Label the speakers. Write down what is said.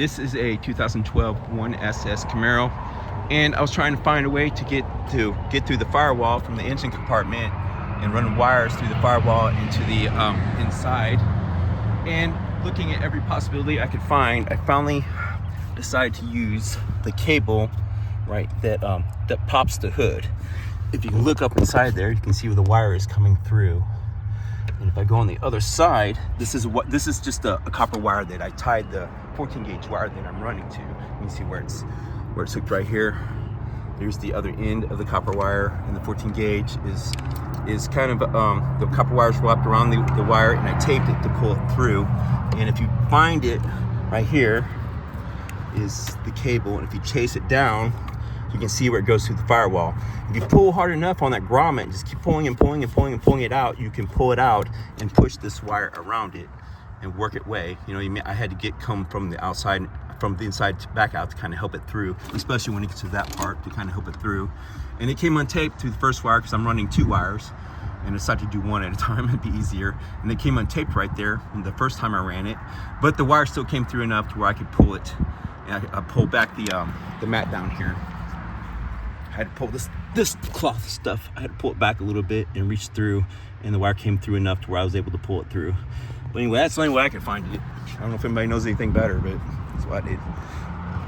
Speaker 1: This is a 2012 1 SS Camaro, and I was trying to find a way to get through the firewall from the engine compartment and run wires through the firewall into the inside. And looking at every possibility I could find, I finally decided to use the cable, right, that pops the hood. If you can look up inside there, you can see where the wire is coming through. And if I go on the other side, this is just a copper wire that I tied the 14 gauge wire that I'm running to. You can see where it's hooked right here. There's the other end of the copper wire, and the 14 gauge is kind of the copper wire is wrapped around the wire, and I taped it to pull it through. And if you find it right here is the cable, and if you chase it down, you can see where it goes through the firewall. If you pull hard enough on that grommet, just keep pulling and pulling and pulling and pulling it out, you can pull it out and push this wire around it and work it way. You know, I had to come from the outside, from the inside back out to kind of help it through, especially when it gets to that part, to kind of help it through. And it came untaped to the first wire because I'm running 2 wires, and I decided to do one at a time. It'd be easier. And it came untaped right there the first time I ran it, but the wire still came through enough to where I could pull it. And I pulled back the mat down here. I had to pull this cloth stuff. I had to pull it back a little bit and reach through, and the wire came through enough to where I was able to pull it through. But anyway, that's the only way I could find it. I don't know if anybody knows anything better, but that's what I did.